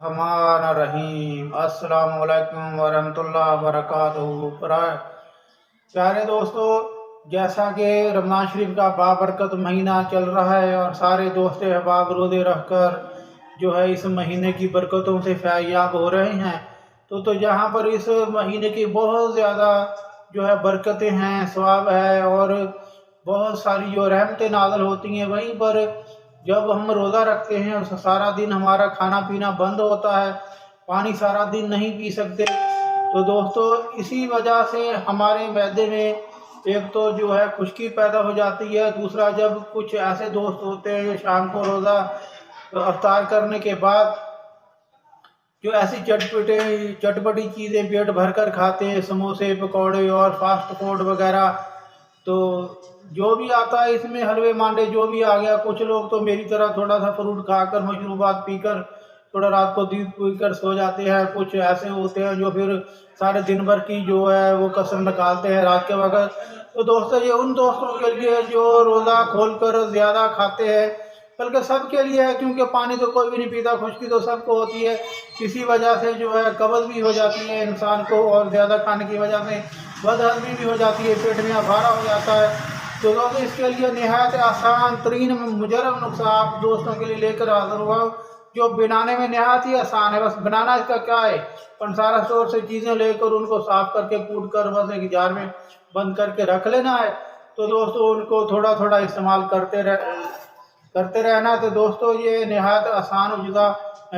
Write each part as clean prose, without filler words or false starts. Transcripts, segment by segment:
हमारा रहीम। अस्सलाम वालेकुम वरहमतुल्लाहि वबरकातुहू। प्यारे दोस्तों, जैसा कि रमज़ान शरीफ का बाबरकत महीना चल रहा है और सारे दोस्त अहबाब रोज़े रखकर जो है इस महीने की बरकतों से फ़याब हो रहे हैं। तो जहाँ पर इस महीने की बहुत ज़्यादा जो है बरकतें हैं, सवाब है और बहुत सारी जो रहमतें नाज़िल होती हैं, वहीं पर जब हम रोज़ा रखते हैं और सारा दिन हमारा खाना पीना बंद होता है, पानी सारा दिन नहीं पी सकते, तो दोस्तों इसी वजह से हमारे मैदे में एक तो जो है खुश्की पैदा हो जाती है। दूसरा, जब कुछ ऐसे दोस्त होते हैं जो शाम को रोज़ा अफ्तार करने के बाद जो ऐसी चटपटी चीज़ें पेट भर कर खाते हैं, समोसे पकौड़े और फास्ट फूड वगैरह, तो जो भी आता है इसमें हलवे मांडे जो भी आ गया। कुछ लोग तो मेरी तरह थोड़ा सा फ्रूट खाकर मशरूबात पीकर थोड़ा रात को दूध पीकर सो जाते हैं। कुछ ऐसे होते हैं जो फिर सारे दिन भर की जो है वो कसर निकालते हैं रात के वक्त। तो दोस्तों, ये उन दोस्तों के लिए जो रोज़ा खोलकर ज़्यादा खाते हैं, बल्कि सबके लिए है, क्योंकि पानी तो कोई भी नहीं पीता, खुश्की तो सबको होती है। इसी वजह से जो है कब्ज़ भी हो जाती है इंसान को, और ज़्यादा खाने की वजह से बदहज़मी भी हो जाती है, पेट में अफारा हो जाता है। तो दोस्तों, इसके लिए नहायत आसान तरीन मुजरब नुस्खा आप दोस्तों के लिए लेकर हाजिर हुआ हूँ, जो बनाने में नहायत ही आसान है। बस बनाना इसका क्या है, पंसारा स्टोर से चीज़ें लेकर उनको साफ करके कूट कर बस एक जार में बंद करके रख लेना है। तो दोस्तों, उनको थोड़ा थोड़ा इस्तेमाल करते रहना। तो दोस्तों, ये नहायत आसान उजदा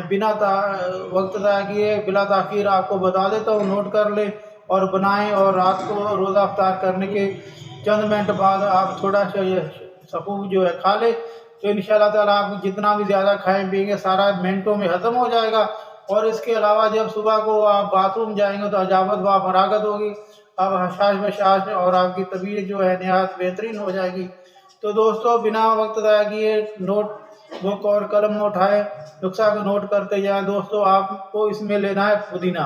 बिना वक्त ज़ाया किए बिला ताख़ीर आपको बता देता हूँ, नोट कर ले और बनाएं। और रात को रोज़ा अफ्तार करने के चंद मिनट बाद आप थोड़ा सा ये सकूब जो है खा ले, तो इंशाल्लाह ताला आप जितना भी ज़्यादा खाएं पिएंगे सारा मिनटों में हज़म हो जाएगा। और इसके अलावा जब सुबह को आप बाथरूम जाएंगे तो अजामत व फरागत होगी, आप हशाश बशाश और आपकी तबीयत जो है नहायत बेहतरीन हो जाएगी। तो दोस्तों, बिना वक्त ज़ाया किए नोट बुक और कलम उठाए, नुस्खा को नोट करते जाएं। दोस्तों, आपको इसमें लेना है पुदीना।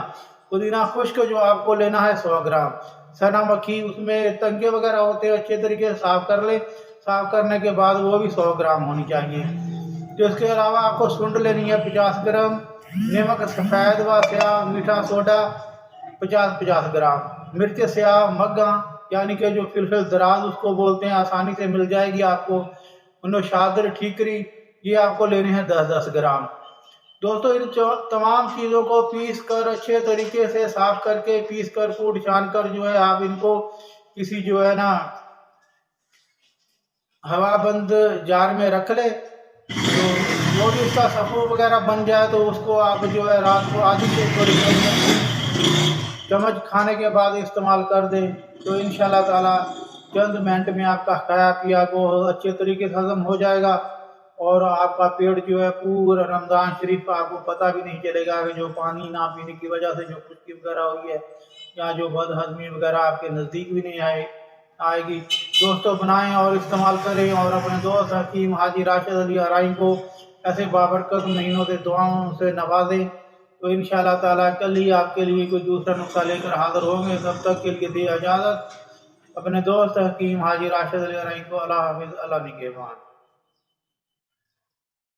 पुदीना खुश्क जो आपको लेना है 100 ग्राम। सना मक्खी, उसमें तंगे वगैरह होते हैं, अच्छे तरीके से साफ़ कर ले। साफ़ करने के बाद वो भी 100 ग्राम होनी चाहिए। तो इसके अलावा आपको सुंड लेनी है 50 ग्राम, नमक सफ़ेद व स्याह मीठा सोडा 50-50 ग्राम, मिर्च स्याह मग्गा यानी कि जो फिलफिल दराज उसको बोलते हैं, आसानी से मिल जाएगी आपको। शादर ठीकरी, ये आपको लेने हैं 10-10 ग्राम। दोस्तों, इन तमाम चीज़ों को पीस कर अच्छे तरीके से साफ करके पीस कर कूट छान कर जो है आप इनको किसी जो है ना हवाबंद जार में रख ले। तो जो भी उसका सफ़ू वगैरह बन जाए तो उसको आप जो है रात को आधी से थोड़ी चम्मच खाने के बाद इस्तेमाल कर दें। तो इंशाल्लाह ताला चंद मिनट में आपका खाया पिया को अच्छे तरीके से हज़म हो जाएगा और आपका पेट जो है पूरा रमज़ान शरीफ आपको पता भी नहीं चलेगा कि जो पानी ना पीने की वजह से जो खुश्की वगैरह हुई है या जो बदहज़मी वगैरह आपके नज़दीक भी नहीं आएगी। दोस्तों, बनाएं और इस्तेमाल करें और अपने दोस्त हकीम हाजी राशिद अली हराइम को ऐसे बाबरकत महीनों से दुआओं से नवाजें। तो इंशाल्लाह ताला कल ही आपके लिए कोई दूसरा नुस्खा लेकर हाजिर होंगे। तब तक के लिए दी इजाज़त। अपने दोस्त हकीम हाजी राशिद अली हराइम को अल्लाह हाफिज़, अल्लाह निगहबान।